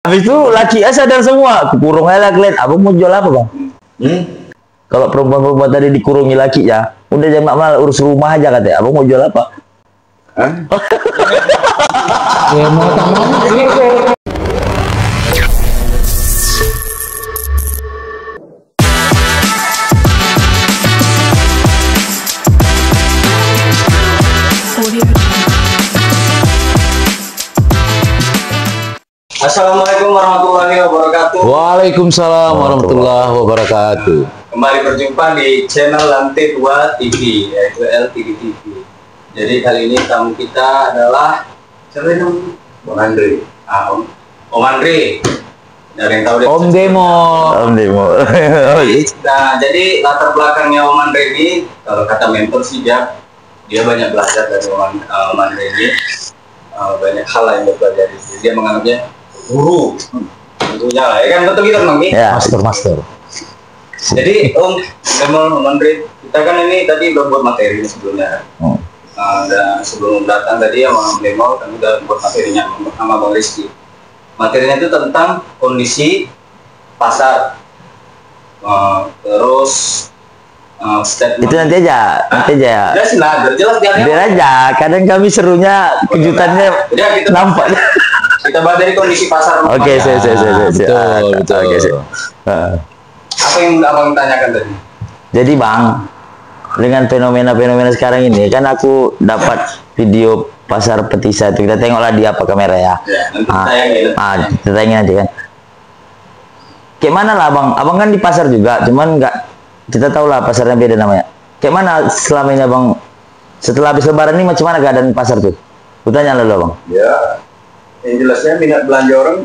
Habis itu laki sadar semua, kurung aja kalian. Abang mau jual apa bang? Kalau perempuan-perempuan tadi dikurungi laki ya, udah jangan malah urus rumah aja katanya. Abang mau jual apa? Ya mau tahu. Assalamualaikum warahmatullahi wabarakatuh. Waalaikumsalam warahmatullahi wabarakatuh. Kembali berjumpa di channel Lantai 2 TV, yaitu LTD TV. Jadi kali ini tamu kita adalah siapa namanya? Bang Andre. Om Andre. Dari yang tahu dia. Om Demo. Om Demo. Nah, jadi latar belakangnya Om Andre ini, kalau kata mentor sih dia banyak belajar dari Om Andre ini. Banyak hal yang dia pelajari. Dia menganggapnya guru, tentunya lah, ya kan betul gitu Bang? Ya. Master. Jadi Om Andre, kita kan ini tadi udah buat materi sebelumnya. Dan sebelum datang tadi sama Om Demo, kami udah buat materinya sama Bang Rizky. Materinya itu tentang kondisi pasar, terus statement. Itu nanti aja. Jelas lah, jelas Biar aja. Kadang kami serunya kejutannya kita nampak. Kita bahas dari kondisi pasar. Oke, Betul. Oke, Apa yang abang tanyakan tadi? Jadi bang, dengan fenomena sekarang ini, kan aku dapat video pasar Petisa itu. Kita tengoklah di apa kamera ya. Nanti Kita tayangin nanti kan. Kayak mana lah abang? Abang kan di pasar juga, cuman nggak, kita tahu lah pasarnya beda namanya. Kayak mana selama ini abang, setelah habis lebaran ini macam mana keadaan pasar tuh? Kutanya lalu abang. Ya, yang jelasnya minat belanja orang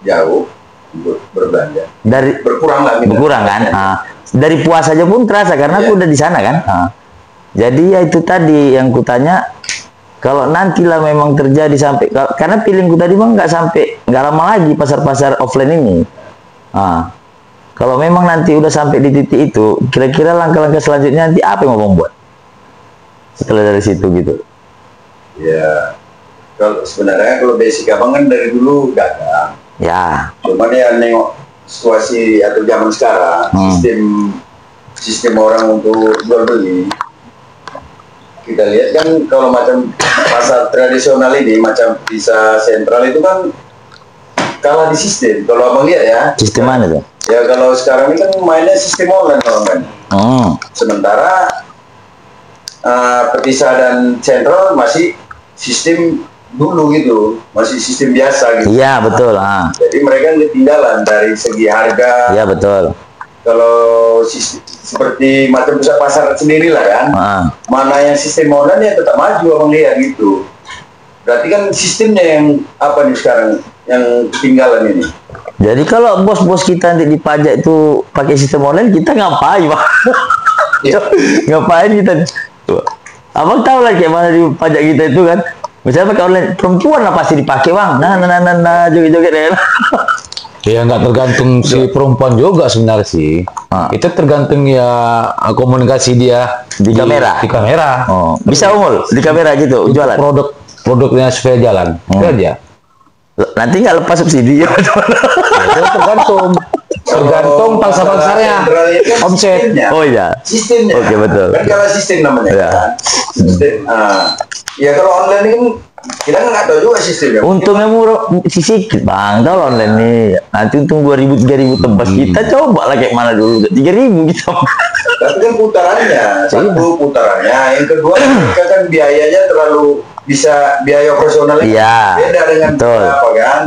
jauh untuk berbelanja. Berkurang lah minat. Berkurang kan? Dari puasa aja pun terasa karena aku udah di sana kan. Jadi ya itu tadi yang kutanya, kalau nantilah memang terjadi sampai, karena feelingku tadi bang nggak lama lagi pasar-pasar offline ini. Kalau memang nanti udah sampai di titik itu, kira-kira langkah-langkah selanjutnya nanti apa yang mau buat setelah dari situ gitu? Ya, sebenarnya kalau basic abang kan dari dulu dagang. Ya. Cuman ya nengok situasi atau zaman sekarang, sistem orang untuk jual beli. Kita lihat kan kalau macam pasar tradisional ini, macam Petisa Sentral itu kan kalah di sistem. Kalau abang lihat ya. Sistem mana tuh? Ya kalau sekarang ini kan mainnya sistem online kan. Sementara Petisa dan Sentral masih sistem dulu gitu, masih sistem biasa gitu. Iya betul. Jadi mereka ketinggalan dari segi harga. Iya betul. Kalau seperti macam pusat pasar sendiri lah kan, mana yang sistem online ya tetap maju abang lihat gitu. Berarti kan sistemnya yang apa nih sekarang yang ketinggalan ini. Jadi kalau bos-bos kita nanti dipajak itu pakai sistem online, kita ngapain bang? Ngapain kita? Abang tahu lah kayak mana di pajak kita itu kan. Misalnya pakai online, perempuan lah pasti dipakai bang. Joget-joget ya. Ya nggak tergantung si perempuan juga sebenarnya sih. Itu tergantung ya komunikasi dia di kamera. Di kamera. Bisa umul di kamera gitu jualan. Produknya supaya jalan. Itu aja. Nanti nggak lepas subsidi ya? Itu tergantung pangsa-pangsarnya, omset. Oh iya. Sistemnya. Oke betul. Kan kalau sistem namanya kan. Sistem. Ya kalau online ini kita nggak tahu juga sistemnya. Untungnya murah sedikit bang. Kalau online nih nanti untung 2.000 3.000 tebas. Kita coba lah kayak mana dulu 3.000 kita. Tapi kan putarannya, satu putarannya, yang kedua kita kan biayanya terlalu bisa biaya operasionalnya beda dengan apa kan.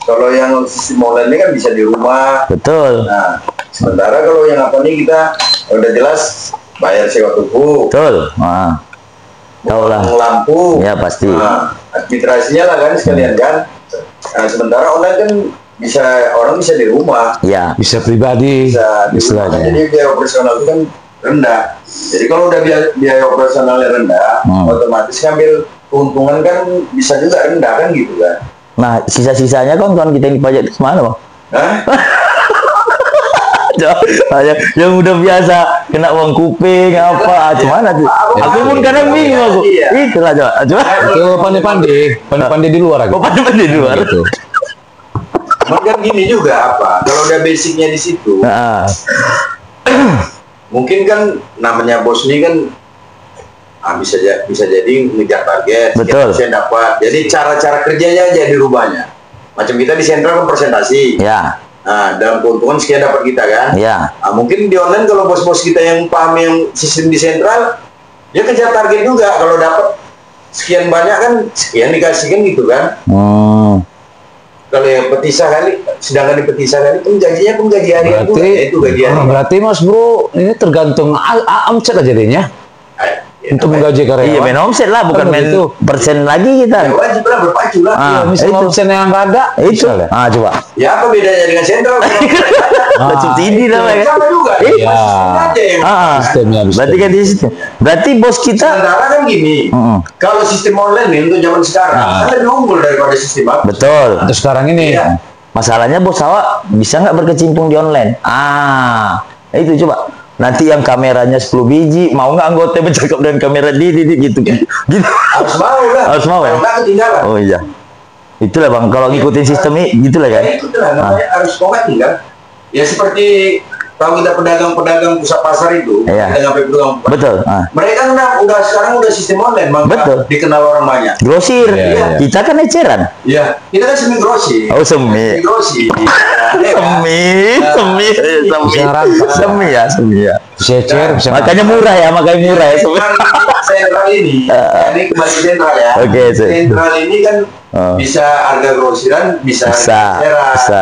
Kalau yang sistem online ini kan bisa di rumah. Betul. Nah, sementara kalau yang apa nih kita udah jelas bayar sewa tubuh. Betul. Tahu lah. Lampu. Ya pasti. Administrasinya lah kan sekalian kan. Nah, sementara online kan orang bisa di rumah. Ya. Bisa pribadi. Bisa di rumah. Jadi biaya operasional itu kan rendah. Jadi kalau udah biaya operasionalnya rendah, otomatis ngambil keuntungan kan bisa juga rendah kan gitu kan. Nah, sisa-sisanya kawan-kawan kita yang dipajak itu kemana bang? Yang udah biasa kena uang kuping apa, gimana tuh? Aku pun kadang bingung aku. Itulah coba. Itu pandai-pandai di luar. Pandai-pandai di luar. Gitu. Cuman kan gini juga apa? Kalau udah basicnya di situ, mungkin kan namanya bos ini kan bisa jadi ngejar target. Betul. Saya dapat. Jadi cara-cara kerjanya aja dirubahnya. Macam kita di sentral kan presentasi. Ya. Nah, dalam keuntungan sekian dapat kita kan. Ya. Nah, mungkin di online kalau bos-bos kita yang paham yang sistem di sentral, dia kejar target juga. Kalau dapat sekian banyak kan sekian dikasihkan gitu kan. Kalau yang petisah kali, sedangkan di petisah kali pun gajinya gaji harian juga, itu gaji harian. Berarti Mas Bro ini tergantung omset aja jadinya. Untuk menggaji karyawan. Iya, main omset lah, bukan main itu persen lagi kita. Ya wajib lah berpacu lah. Ya, misalnya omset yang nggak ada, itu. Coba. Ya apa bedanya dengan sentral? Subsidi lah kan. Sama juga. Iya. Sistemnya. Berarti kan di situ. Berarti bos kita. Sementara kan gini. Kalau sistem online nih untuk zaman sekarang, kan lebih unggul daripada sistem apa? Betul. Untuk sekarang ini. Iya. Masalahnya bos awak bisa nggak berkecimpung di online? Itu coba. Nanti yang kameranya 10 biji, mau nggak anggota bercakap dengan kamera gitu. Harus mau lah. Harus mau ya? Kalau nggak ketinggalan. Oh iya. Itulah bang, kalau ngikutin sistem ini, gitulah kan? Ya, itulah namanya harus mau nggak tinggal. Ya seperti kalau kita pedagang-pedagang pusat pasar itu, pedagang pedagang. Betul. Mereka udah sekarang udah sistem online, bang. Betul. Dikenal orang banyak. Grosir. Kita kan eceran. Iya. Kita kan semi grosir. Oh semi. Grosir. Semi ya. Cecer. Makanya murah ya. Sentral ini, ini kembali sentral ya. Sentral ini kan bisa harga grosiran, bisa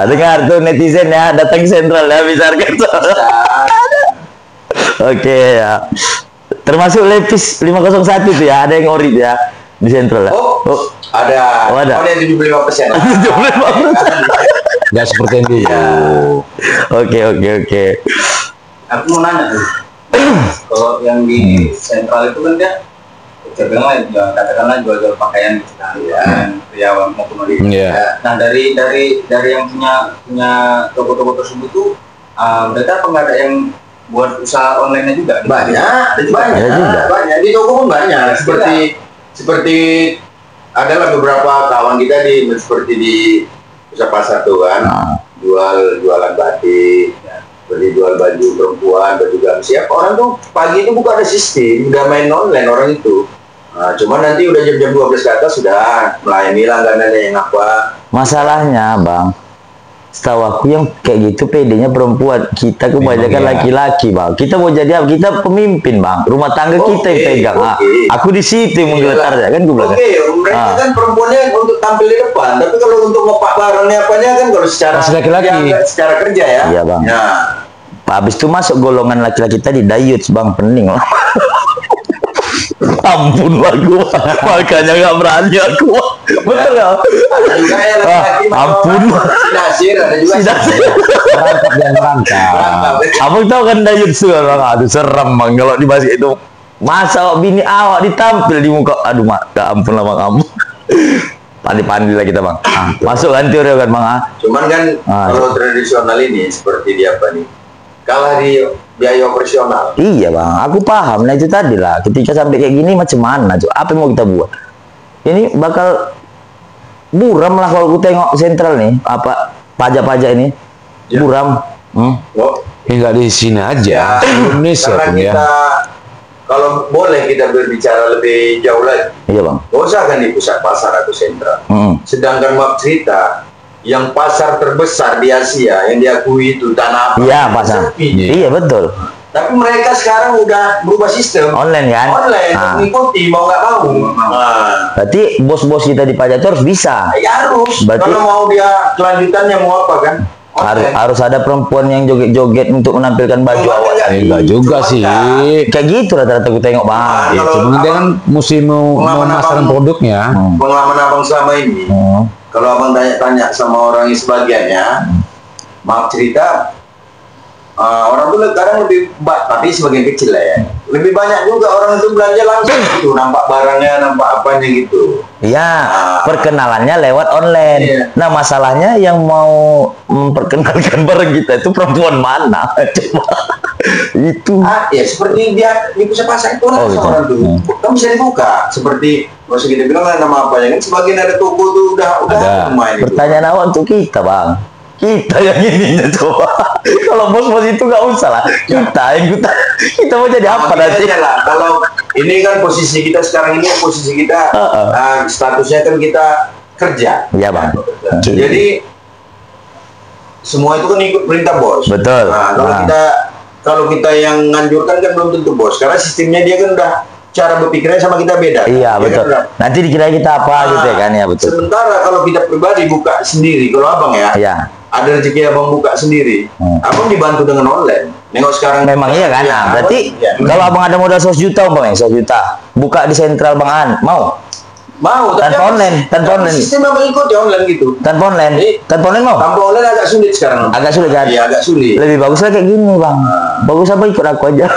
dengar tuh netizen ya, datang sentral ya, bisa harga Oke ya. Termasuk Levis 501 tuh ya, ada yang ori ya di sentral ya. Ada. Ada. Oh, yang 75%. 75%. Nggak seperti yang dulu. Oke. Aku mau nanya tuh. Kalau yang di sentral itu kan dia katakanlah jual pakaian sekalian, pria maupun wanita. Nah dari yang punya toko-toko tersebut tuh mereka apa nggak ada yang buat usaha online-nya juga? Banyak di toko pun banyak. Seperti adalah beberapa kawan kita seperti di pusat pasar tuh kan, jualan batik. Seperti jual baju perempuan, baju gamis. Siapa orang tuh pagi itu bukan ada sistem, udah main online orang itu. Nah, cuman nanti udah jam 12 ke atas sudah melayani langganannya yang apa. Masalahnya bang, setahu aku yang kayak gitu PD-nya perempuan. Kita kebanyakan laki-laki bang. Kita mau jadi apa? Kita pemimpin bang. Rumah tangga kita yang pegang. Aku di situ yang menggeletarnya kan gue bilang. Mereka kan perempuannya untuk tampil di depan. Tapi kalau untuk ngepak barangnya apanya kan kalau secara laki-laki, secara kerja ya. Iya bang. Habis itu masuk golongan laki-laki tadi dayuts bang, pening lah. Ampun lah gua, makanya nggak berani aku. Betul ya? Ada juga ya laki-laki. Ampun. Sinasir ada juga. Merangkap dan merangkap. Abang tahu kan dayuts tuh bang, aduh serem bang kalau dibahas itu. Masa bini awak ditampil di muka, aduh ampun lah bang, ampun. Pandi-pandi lah kita bang. Masuk kan teori kan bang. Cuman kan kalau tradisional ini seperti di apa nih? Kalah di biaya operasional. Iya bang, aku paham. Nah itu tadi lah. Ketika sampai kayak gini macam mana? Apa yang mau kita buat? Ini bakal buram lah kalau aku tengok sentral nih. Apa pajak-pajak ini buram. Nggak di sini aja. Indonesia karena kita kalau boleh kita berbicara lebih jauh lagi. Iya bang. Gak usah kan di pusat pasar atau sentral. Sedangkan maaf cerita, yang pasar terbesar di Asia yang diakui itu Tanah Abang. Iya pasar. Iya betul. Tapi mereka sekarang udah berubah sistem. Online kan? Online, mengikuti mau nggak mau. Berarti bos-bos kita di pajak itu harus bisa. Ya harus. Berarti, kalau mau dia kelanjutannya mau apa kan? Harus ada perempuan yang joget-joget untuk menampilkan baju awal. Enggak juga sih. Kayak gitu rata-rata gue tengok bang. Cuma dia kan mesti memasarkan produknya. Pengalaman abang selama ini. Kalau abang tanya-tanya sama orang yang sebagiannya, maaf cerita, orang tuh kadang lebih, tapi sebagian kecil lah ya, lebih banyak juga orang itu belanja langsung gitu, nampak barangnya, nampak apanya gitu. Iya, perkenalannya lewat online. Iya. Nah masalahnya yang mau memperkenalkan barang kita itu perempuan mana? Itu. Ya seperti dia di pusat pasar itu orang tuh, kan bisa dibuka. Seperti nggak usah kita bilang nama apa ya kan, sebagian ada toko tuh udah ada. Pertanyaan awal untuk kita bang. Kita yang ininya coba. Kalau bos-bos itu nggak usah lah. Kita mau jadi apa nanti? Lah. Kalau ini kan posisi kita sekarang ini statusnya kan kita kerja. Iya bang. Jadi semua itu kan ikut perintah bos. Betul. Nah, kalau kita yang nganjurkan kan belum tentu bos, karena sistemnya dia kan udah cara berpikirnya sama kita beda. Iya betul. Kan? Nanti dikira kita apa gitu ya kan ya betul. Sementara kalau kita pribadi buka sendiri, kalau abang ya, ada rezeki abang buka sendiri, abang dibantu dengan online. Nengok sekarang. Memang iya kan. Nah, berarti kalau abang ada modal 100 juta bang, 100 juta, buka di sentral Bang An, mau? Mau. Tanpa online. Sistem abang ikut ya online gitu. Tanpa online mau? Tanpa online agak sulit sekarang. Agak sulit kan? Iya agak sulit. Lebih baguslah kayak gini bang. Bagus apa ikut aku aja.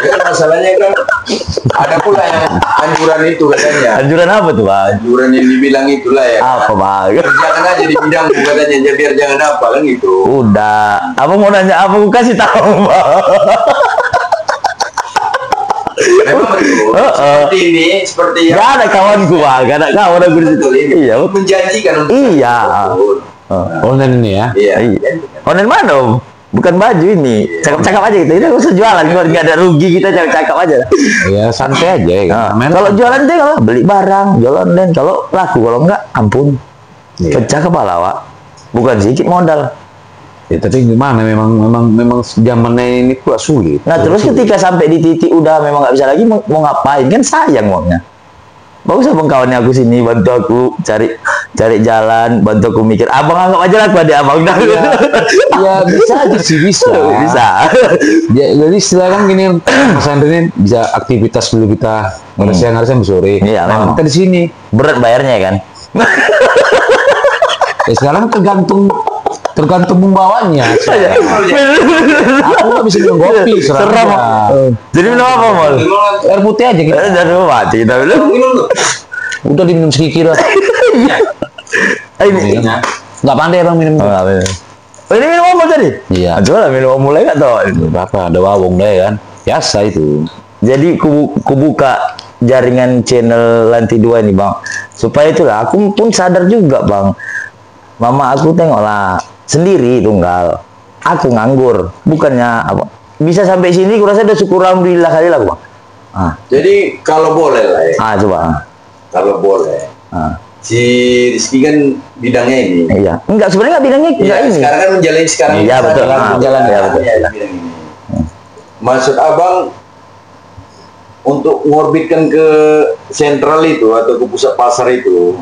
Ya, masalahnya kan ada pula yang anjuran itu katanya. Anjuran apa tuh bang? Anjuran yang dibilang itulah ya. Apa bang? Kerjakan aja di bidangku katanya, biar jangan apa kan gitu. Udah. Apa mau nanya apa? Aku kasih tahu bang. Memang betul. Seperti ini, seperti yang. Gak ada kawanku bang, gak ada kawan aku di situ. Iya. Menjanjikan untuk. Iya. Online ini ya? Iya. Online mana om? Bukan baju ini, cakap-cakap aja gitu. Ini usah jualan, nggak ada rugi kita cakap-cakap aja. Ya santai aja ya. Kalau jualan deh, kalau beli barang, jualan online. Kalau laku, kalau enggak, ampun, pecah kepala Wak. Bukan sedikit modal. Ya tapi gimana? Memang zamannya ini pula sulit. Nah terus ketika sampai di titik udah memang nggak bisa lagi, mau ngapain kan sayang uangnya. Bagus abang kawannya aku sini, bantu aku cari jalan, bantu aku mikir. Abang anggap aja lah aku adik abang. Ya bisa aja sih, bisa. Ya, jadi silakan gini, Mas Andri ini bisa aktivitas dulu kita siang hari sore. Iya, memang. Kita di sini Berat bayarnya kan. Ya sekarang tergantung membawanya. Aku nggak bisa minum kopi, Seram. Jadi minum apa mal? Air putih aja kita. Dari mati kita minum. Udah diminum sedikit lah. Ini nggak pandai bang minum. Ini minum apa tadi? Iya. Coba lah minum mulai nggak tahu. Berapa? Ada wawong deh kan. Biasa itu. Jadi ku buka jaringan channel Lantai 2 ini bang, supaya itulah aku pun sadar juga bang. Mama aku tengoklah sendiri tunggal, aku nganggur, bukannya apa bisa sampai sini kurasa udah syukur alhamdulillah kali lah bang. Jadi kalau boleh lah ya. Coba. Kalau boleh. Si Rizky kan bidangnya ini. Iya. Enggak sebenarnya bidangnya enggak ini. Sekarang kan menjalani sekarang. Iya betul. Menjalani ya betul. Bidang ini. Maksud abang untuk ngorbitkan ke sentral itu atau ke pusat pasar itu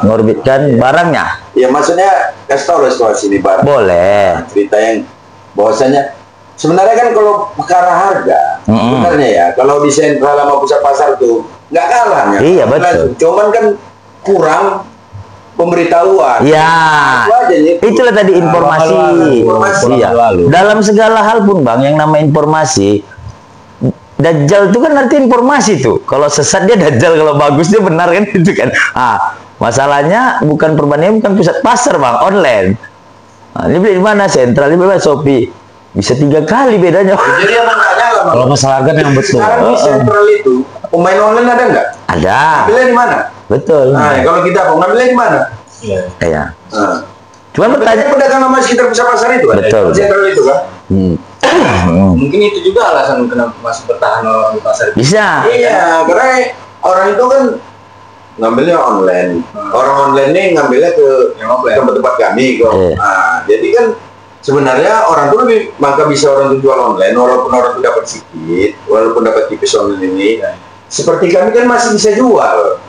ngorbitkan barangnya ya maksudnya kasih tahu situasi di barang boleh cerita yang bahwasanya sebenarnya kan kalau perkara harga sebenarnya ya kalau di sentral sama pusat pasar tuh nggak kalah ya iya betul cuman kan kurang pemberitahuan itulah tadi informasi. Iya. Dalam segala hal pun bang yang nama informasi Dajjal itu kan arti informasi tuh. Kalau sesat dia Dajjal, kalau bagus dia benar kan itu kan. Masalahnya bukan perbandingan bukan pusat pasar bang, online. Ini beli di mana? Sentral, ini beli Shopee. Bisa 3 kali bedanya. Jadi yang nanya lah bang. Kalau masalah harga yang betul. Sekarang di sentral itu pemain online ada nggak? Ada. Ngambilnya di mana? Betul. Kalau kita ngambilnya di mana? Iya. Cuman pertanyaan pedagang sama sekitar pusat pasar itu kan? Betul. Sentral itu kan? Mungkin itu juga alasan kenapa masih bertahan di pasar. Bisa. Iya, karena orang itu kan ngambilnya online. Orang online ini ngambilnya ke tempat-tempat kami kok. Jadi kan sebenarnya orang tuh lebih maka bisa orang tuh jual online walaupun orang tuh dapat sedikit, walaupun dapat tipis online ini. Seperti kami kan masih bisa jual.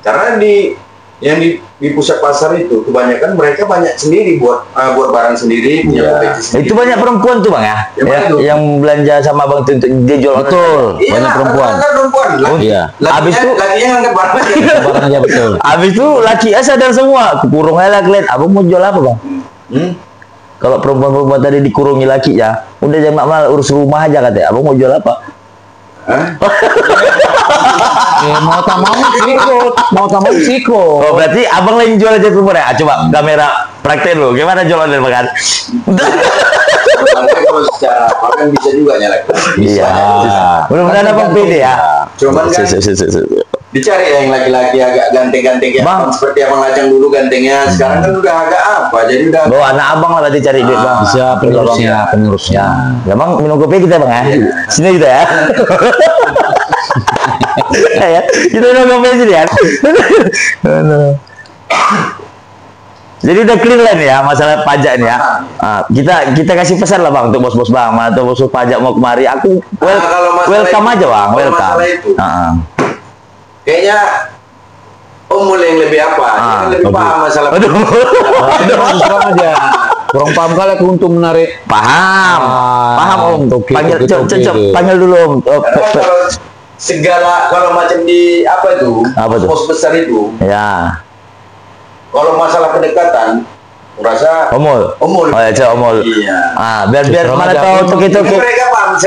Karena di pusat pasar itu kebanyakan mereka banyak sendiri buat barang sendiri punya kompetisi. Itu banyak perempuan tuh bang ya, yang belanja sama bang tuh dia jual betul. Banyak perempuan. Iya. Habis itu lakinya ngangkat barangnya betul. Habis itu laki sadar semua, kurung aja kalian. Abang mau jual apa bang? Kalau perempuan tadi dikurungi laki ya, udah jangan mal urus rumah aja katanya. Abang mau jual apa? Mau tak mau ikut. Oh berarti abang lagi jual aja perempuan ya? Coba kamera praktek dulu, gimana jualan dan makan? Kalau secara makan bisa juga nyalakan. Iya. Mudah-mudahan abang pede ya. Cuman kan Dicari ya yang laki-laki agak ganteng-ganteng ya, seperti Abang Lajang dulu gantengnya. Sekarang kan udah agak apa? Jadi udah. Bawa anak abang lah berarti cari duit bang. Bisa penerusnya. Ya bang minum kopi kita bang ya. Sini kita ya. Ya, kita minum kopi sini ya. Jadi udah clear lah nih ya masalah pajak nih ya. Kita kasih pesan lah bang untuk bos-bos bang atau bos pajak mau kemari. Aku welcome aja bang, welcome. Kayaknya mulai yang lebih apa? Yang lebih paham masalah. Terang aja. Kurang paham kali aku untuk menarik. Paham om. Panggil panggil dulu om. Segala kalau macam di apa itu? Pos besar itu. Ya. Kalau masalah kedekatan, merasa omol. Oh ya, omol. Iya. Biar mana tahu toki-toki. Mereka paham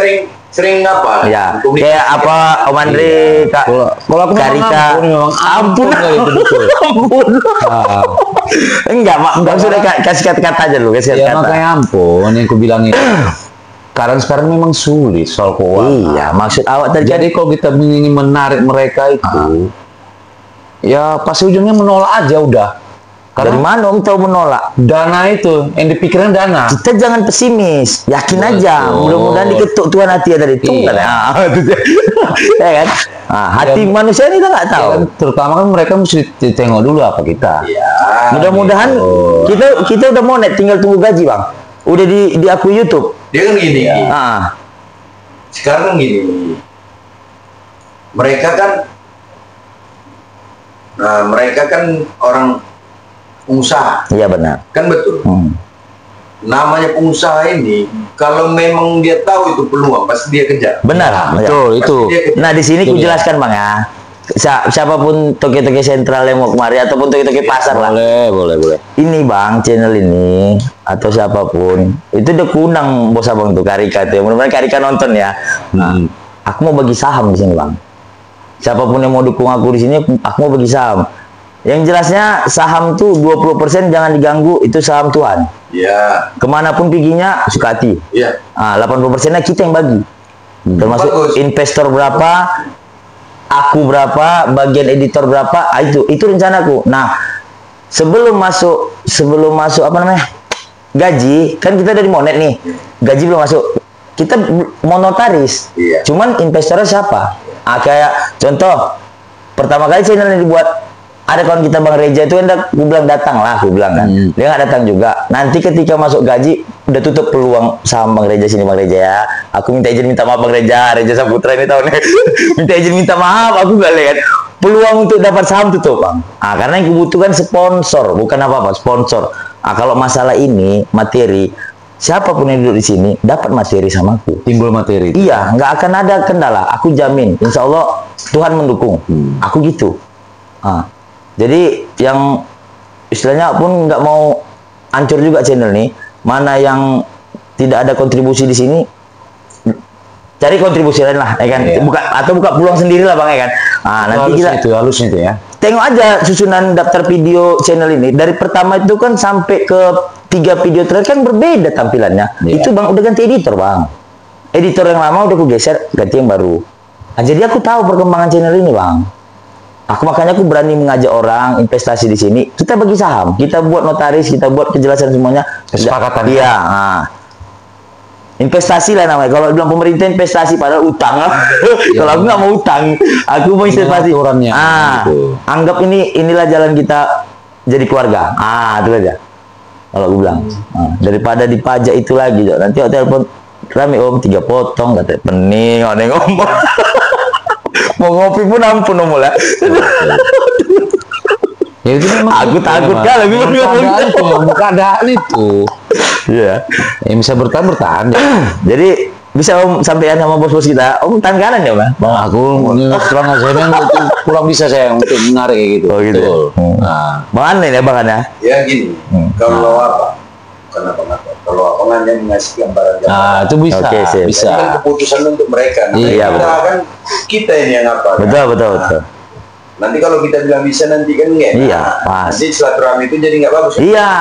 sering apa? Ya. Kayak apa Om Andre, kalau aku Karika. Ampun kali itu betul. Ampun. Enggak, Mak. Sudah kasih kata-kata aja lu, kasih kata. Ya makanya ampun yang aku bilang itu. Karena sekarang memang sulit soal keuangan. Iya, maksud awak tadi. Jadi kalau kita ingin menarik mereka itu, ya pasti ujungnya menolak aja udah. Dari mana om tahu menolak? Dana itu, yang dipikirkan dana. Kita jangan pesimis, yakin aja. Mudah-mudahan diketuk Tuhan hati ya dari itu kan. Ya kan? Hati manusia ini kita nggak tahu. Ya, terutama kan mereka mesti ditengok dulu apa kita. Ya, mudah-mudahan kita udah mau net, tinggal tunggu gaji bang. Udah di akun YouTube. Dia kan gini. Sekarang gini. Mereka kan orang pengusaha. Iya benar. Kan betul. Namanya pengusaha ini, kalau memang dia tahu itu peluang, pasti dia kejar. Benar, betul itu. Nah di sini ku jelaskan bang ya. Siapapun toke-toke sentral yang mau kemari ataupun toke-toke pasar lah. Boleh. Ini bang, channel ini atau siapapun itu udah kunang bos abang tuh Karika tuh. Mudah-mudahan Karika nonton ya. Aku mau bagi saham di sini bang. Siapapun yang mau dukung aku di sini, aku mau bagi saham. Yang jelasnya saham tuh 20% jangan diganggu, itu saham Tuhan. Iya. Kemanapun piginya suka hati. Iya. 80%-nya kita yang bagi. Termasuk investor berapa, aku berapa, bagian editor berapa, itu rencanaku. Nah, sebelum masuk apa namanya? Gaji, kan kita dari monet nih. Gaji belum masuk. Kita mau notaris. Iya. Cuman investornya siapa? Kayak contoh pertama kali channel ini dibuat, ada kawan kita Bang Reja itu hendak gue bilang datang lah, gue bilang kan. Dia nggak datang juga. Nanti ketika masuk gaji udah tutup peluang saham Bang Reja sini Bang Reja ya. Aku minta maaf Bang Reja Saputra ini tahun ini. minta maaf, aku nggak lihat peluang untuk dapat saham tutup Bang. Karena yang kebutuhan sponsor, bukan apa-apa, sponsor. Kalau masalah ini materi, siapapun yang duduk di sini dapat materi sama aku. Timbul materi. Iya, nggak akan ada kendala. Aku jamin, insya Allah Tuhan mendukung. Aku gitu. Jadi yang istilahnya pun nggak mau hancur juga channel nih. Mana yang tidak ada kontribusi di sini, cari kontribusi lain lah, ya kan? Iya. Buka peluang sendiri lah bang, ya kan? Nanti kita halus itu ya. Tengok aja susunan daftar video channel ini. Dari pertama itu kan sampai ke 3 video terakhir kan berbeda tampilannya. Itu bang udah ganti editor bang. Editor yang lama udah aku geser, ganti yang baru. Jadi aku tahu perkembangan channel ini bang. Makanya aku berani mengajak orang investasi di sini. Kita bagi saham, kita buat notaris, kita buat kejelasan semuanya. Kesepakatan. Iya. Investasi lah namanya. Kalau bilang pemerintah investasi, padahal utang. Kalau aku nggak mau utang, aku mau investasi. Gitu. Anggap inilah jalan kita jadi keluarga. Itu aja. Kalau aku bilang, daripada dipajak itu lagi, nanti telepon rame om 3 potong, kata pening, ngomong. Mau ngopi pun ampun om lah. Ya itu aku takut kan lebih keadaan itu. Iya. Yang bisa bertahan. Jadi bisa om sampaikan sama bos-bos kita, om tahan kanan ya bang? Aku terang aja kurang bisa saya untuk menarik gitu. Oh gitu. Bang aneh ya bang ya? Ya gini, kalau apa? Kalau apa hanya mengasih gambaran. Itu bisa. Bisa. Kan keputusan untuk mereka. Iya betul. Kita ini yang apa? Betul. Nanti kalau kita bilang bisa nanti kan enggak. Iya, pas. Nanti silaturahmi itu jadi nggak bagus. Iya,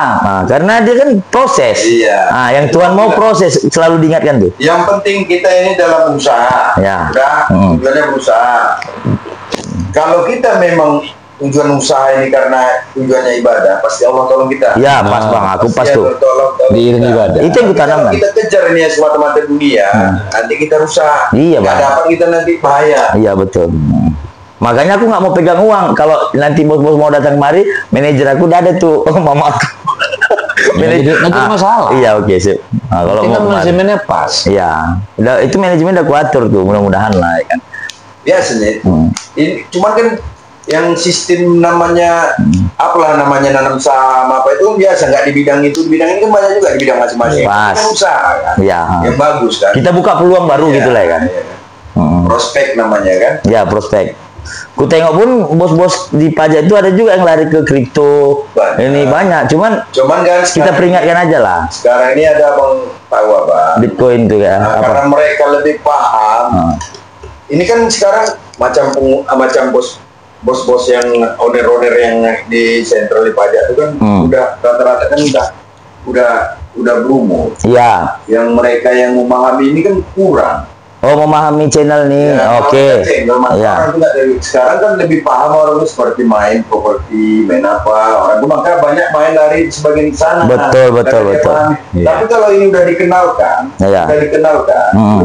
karena dia kan proses. Iya. Yang Tuhan mau proses, selalu diingatkan tuh. Yang penting kita ini dalam usaha. Ya. Udah, tujuannya berusaha. Kalau kita memang tujuan usaha ini karena tujuannya ibadah, pasti Allah tolong kita. Ya, pas Bang, aku pas tuh. Di ibadah. Itu yang kutanamkan. Kita kejar ini semata-mata dunia, nanti kita rusak. Iya, Bang. Nggak dapat kita nanti bahaya. Iya, betul. Makanya aku nggak mau pegang uang. Kalau nanti bos-bos mau datang kemari, manajer aku udah ada tuh, mama aku. Manajer masalah. Iya, oke, sip. Nah, kalau kan mau manajemennya pas. Iya. Itu manajemen udah kuatur tuh, mudah-mudahan lah ya kan. Biasanya itu. Ini cuman kan yang sistem namanya apalah namanya nanam saham apa itu biasa, nggak di bidang itu, di bidang ini kan banyak juga di bidang masing-masing. Pas. Kan usaha kan. Iya. Yang bagus kan. Kita buka peluang baru gitu lah ya kan. Iya. Prospek namanya kan. Ya, prospek. Ku tengok pun bos-bos di pajak itu ada juga yang lari ke kripto. Ini banyak, cuman kan kita peringatkan aja lah. Sekarang ini ada Bang tahu apa? Bitcoin tuh ya. Nah, karena mereka lebih paham. Ini kan sekarang macam bos-bos yang owner-owner yang di sentral di pajak itu kan udah rata-rata kan udah berumur. Iya. Yang mereka yang memahami ini kan kurang. Oh, memahami channel nih. Ya, Oke. Ya. Sekarang kan lebih paham orang itu seperti main properti, main apa. Orang itu maka banyak main dari sebagian sana. Betul. Ya. Tapi kalau ini udah dikenalkan,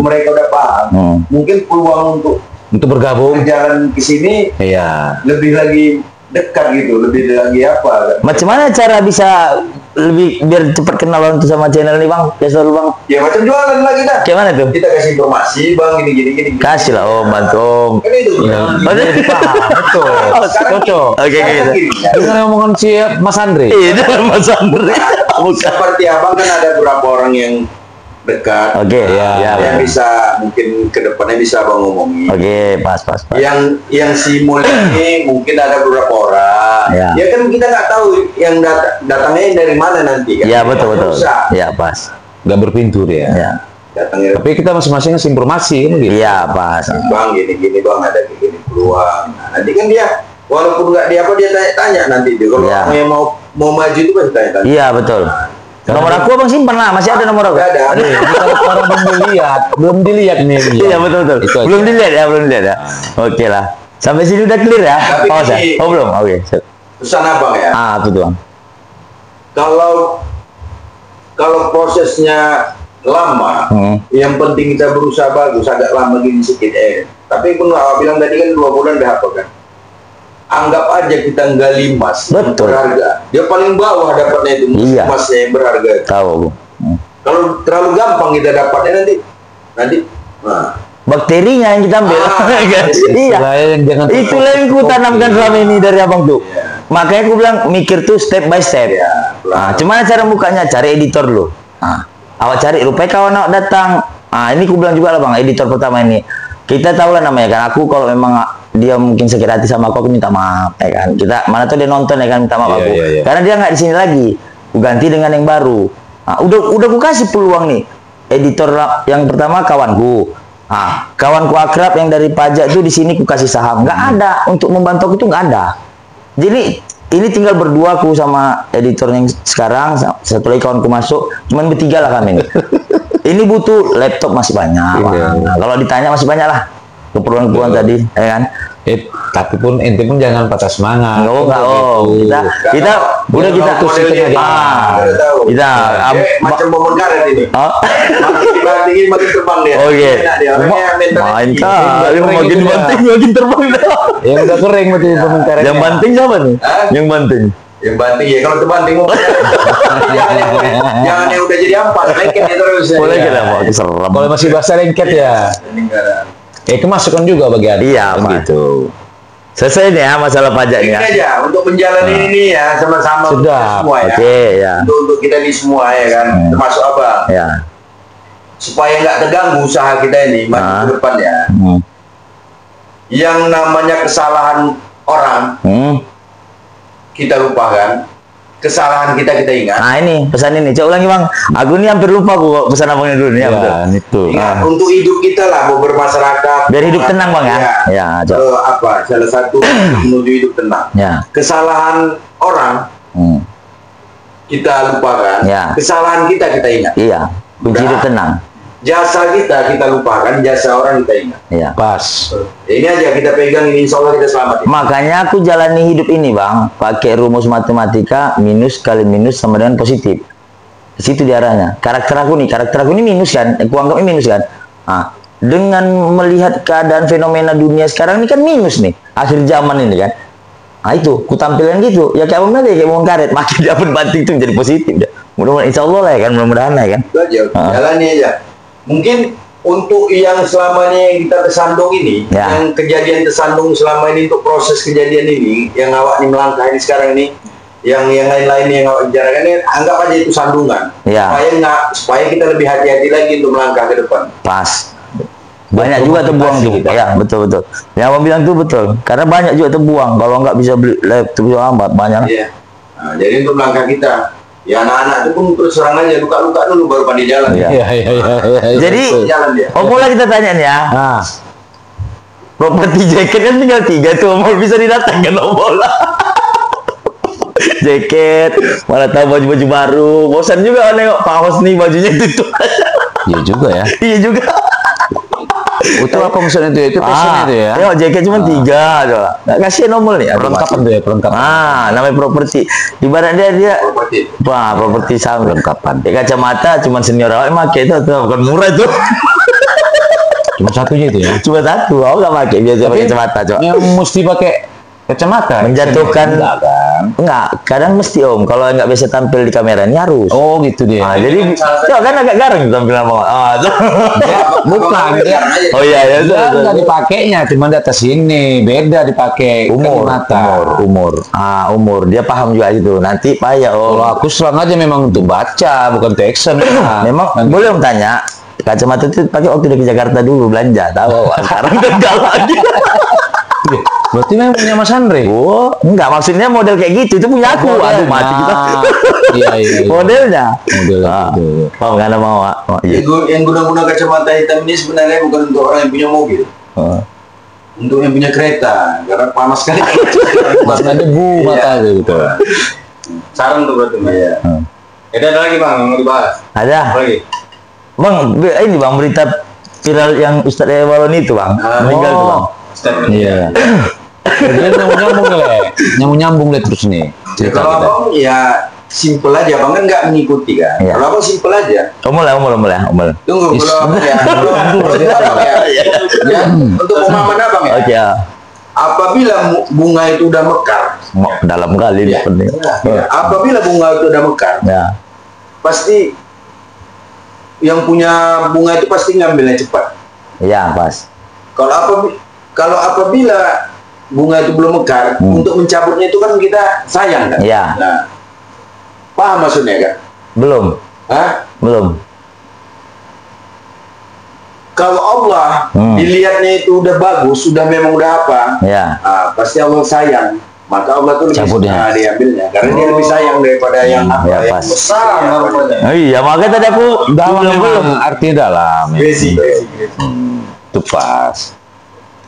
mereka udah paham, mungkin peluang untuk bergabung jalan ke sini lebih lagi dekat gitu, lebih lagi apa. Macam mana cara bisa lebih biar cepat kenal orang tuh sama channel ini Bang? Biasa dulu Bang. Ya macam jualan lah kita. Kayak mana tuh? Kita kasih informasi Bang, gini. Kasih lah Om, bantu Om. Kan itu. Betul. Cocok. Oke. Dengan omongan si Mas Andre. Iya, Mas Andre. Seperti Abang kan ada beberapa orang yang dekat. Oke, yang bisa mungkin kedepannya bisa Abang ngomongin. Oke, pas. Yang si Mulia ini mungkin ada beberapa orang. Ya kan kita nggak tahu yang datangnya dari mana nanti kan. Iya, betul. Iya, pas. Nggak berpintu dia. Iya. Datangnya. Tapi kita masing-masing ngasih informasi kan gitu. Iya, pas. Bang, gini Bang, ada gini peluang. Nah, nanti kan dia walaupun nggak dia tanya nanti dia kalau yang mau maju itu pasti tanya. Iya, betul. Nomor aku Abang simpan lah, masih ada nomor aku. Ada. Orang belum dilihat nih. Iya, betul. Belum dilihat ya. Oke lah. Sampai sini udah clear ya? Pause ya? Oh, belum. Oke. Pesan Abang ya? Apa tuh Bang? Kalau prosesnya lama, yang penting kita berusaha bagus, agak lama gini sedikit Tapi pun Awak bilang tadi kan 2 bulan udah apa kan? Anggap aja kita gali emas berharga. Dia paling bawah dapatnya itu emasnya yang berharga. Tahu. Kalau terlalu gampang kita dapatnya nanti bakterinya yang kita ambil. Iya. Itulah yang ku tanamkan selama ini dari Abang tuh. Makanya aku bilang mikir tuh step by step. Cuman cara bukanya cari editor dulu. Awak cari rupanya kawan awak datang. Ini ku bilang juga lah Bang, editor pertama ini. Kita tahu lah namanya kan. Aku kalau memang dia mungkin sakit hati sama aku minta maaf ya kan. Kita mana tuh dia nonton ya kan, minta maaf aku. Karena dia nggak di sini lagi. Ku ganti dengan yang baru. Udah ku kasih peluang nih. Editor yang pertama kawanku. Kawanku akrab yang dari pajak itu di sini ku kasih saham. Nggak ada untuk membantu aku itu nggak ada. Jadi ini tinggal berdua aku sama editor yang sekarang, satu lagi kawanku masuk, cuman bertiga lah kami ini. Ini butuh laptop masih banyak. Kalau ditanya masih banyak lah keperluan tadi, ya kan? Tapi pun ente pun jangan patah semangat. Kita udah kita macam momen karet ini. Makin terbang dia. Oke. Main kali makin terbang dah. Yang udah kering berarti momen karet. Yang banting siapa nih? Yang banting ya kalau terbanting jangan yang udah jadi ampas lengket ya terus. Boleh kita mau serem. Kalau masih basah lengket ya. Kemasukan juga bagian. Iya, begitu. Selesai nih ya masalah pajaknya. Ini aja untuk menjalani ini ya sama-sama sudah semua ya. Oke, ya. Untuk kita di semua ya kan, termasuk Abang. Ya. Supaya nggak terganggu usaha kita ini maju ke depan ya. Yang namanya kesalahan orang kita lupakan. Kesalahan kita ingat. Ini pesan ini. Coba ulangi Bang. Aku ini hampir lupa kok pesan abangnya dulu nih. Itu. Ingat untuk hidup kita lah, mau bermasyarakat. Biar hidup tenang Bang ya. Ya. Salah satu menuju hidup tenang. Ya. Kesalahan orang kita lupakan. Ya. Kesalahan kita ingat. Iya. Kunci hidup tenang. jasa kita lupakan, jasa orang kita ingat. Iya. Pas. Ini aja kita pegang, ini insya Allah kita selamat. Makanya aku jalani hidup ini bang, pakai rumus matematika, minus kali minus sama dengan positif. Di situ diarahnya. Karakter aku ini minus kan, aku anggap ini minus kan. Nah, dengan melihat keadaan fenomena dunia sekarang ini kan minus nih, akhir zaman ini kan. Nah itu, ku tampilkan gitu. Ya kayak apa kayak mau karet, makin dapat banting tuh jadi positif. Mudah-mudahan insya Allah lah ya kan, mudah-mudahan ya kan. Itu aja, jalani aja. Mungkin untuk yang selama ini yang kita tersandung ini, yang kejadian tersandung selama ini untuk proses kejadian ini, yang awak ini melangkah ini sekarang ini, yang lain-lain yang awak bicarakan ini, anggap aja itu sandungan. Supaya kita lebih hati-hati lagi untuk melangkah ke depan. Pas. Banyak juga terbuang tuh. Ya, betul. Yang abang bilang tuh betul. Karena banyak juga terbuang. Kalau nggak bisa beli laptop lambat, banyak. Iya. Nah, jadi untuk melangkah kita, ya anak-anak itu pun terus serang aja, luka-luka dulu baru pandai jalan. Iya. Jadi, mulai kita tanya nih ya. Properti jaket kan tinggal 3 tuh, mau bisa didatangkan bola. Jaket, mana tahu baju-baju baru. Bosan juga nengok Pak Hosni bajunya itu. Iya juga ya. Iya juga. Itu apa maksudnya itu fashion itu ya? Tengok jaket cuma 3 coba. Nggak kasih nomor nih. Perlengkapan tuh ya, perlengkapan. Namanya properti. Ibarat dia properti sama perlengkapan. Kacamata cuma senior awak pakai itu bukan murah itu. Cuma satunya itu ya. Cuma satu, aku nggak pakai biasa pakai kacamata coba. Yang mesti pakai kacamata menjatuhkan enggak, kadang mesti om kalau nggak bisa tampil di kamera ini harus. Oh gitu dia. Jadi kan agak garang tampil sama bukan dia. Oh iya nggak dipakainya, cuma di atas ini beda dipakai umur dia paham juga gitu nanti payah. Kalau aku serang aja memang untuk baca bukan untuk action. Memang boleh om tanya kacamata itu pakai waktu di Jakarta dulu belanja tahu sekarang udah lagi. Berarti memang punya Mas Andre? Oh, enggak, maksudnya model kayak gitu, itu punya aku. Aduh, mati kita. Iya. Modelnya. Oh, enggak ada mau. Yang guna-guna kacamata hitam ini sebenarnya bukan untuk orang yang punya mobil. Untuk yang punya kereta, karena panas sekali. Karena debu mata gitu. Saran tuh berarti, Mas. Iya. Ada lagi, Bang, yang mau dibahas? Ada. Apa lagi? Bang, ini Bang, berita viral yang Ustadz Ewalon itu, Bang. Meninggal tuh, Bang. Iya. Jadi nyambung terus nih. Kalau abang ya simple aja, bang kan nggak mengikuti kan. Kalau abang simple aja. Omol. Tunggu kalau abang ya. Untuk pemahaman abang ya. Oke. Apabila bunga itu udah mekar. Dalam kali ini penting. Apabila bunga itu udah mekar. Pasti yang punya bunga itu pasti ngambilnya cepat. Iya pas. Kalau apabila bunga itu belum mekar, untuk mencabutnya itu kan kita sayang kan? Iya. Nah, paham maksudnya kan? Belum. Belum. Kalau Allah dilihatnya itu udah bagus, sudah memang udah apa? Pasti Allah sayang. Maka Allah tuh lebih diambilnya, karena dia lebih sayang daripada yang yang besar. Iya, makanya tadi aku belum arti dalam. Basic. Itu pas.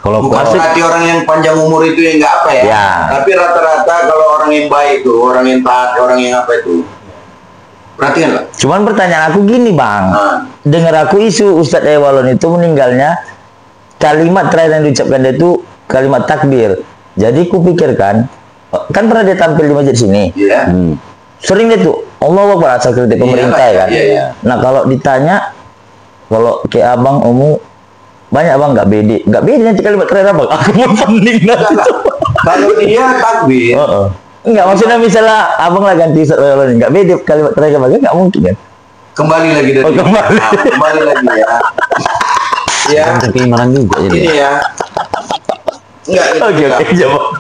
Kalau hati orang yang panjang umur itu yang nggak apa ya. Tapi rata-rata kalau orang yang baik tuh, orang yang taat, orang yang apa itu, perhatikan lah. Cuman pertanyaan aku gini bang, dengar aku isu Ustadz Ewalon itu meninggalnya kalimat terakhir yang diucapkan dia itu kalimat takbir. Jadi kupikirkan, kan pernah dia tampil di masjid sini. Sering dia tuh Allahu Akbar asal kritik pemerintah ya kan. Nah kalau ditanya, kalau kayak abang banyak abang nggak beda nanti kalimat terakhir abang. Aku mau pening nanti. Kalau dia takbir, enggak maksudnya misalnya abang lah ganti Ustadz Ewalon nggak beda kalimat terakhir abang nggak mungkin kan? Kembali lagi dari kembali lagi ya. Ya. Keimanan juga jadi. Ini ya. Enggak,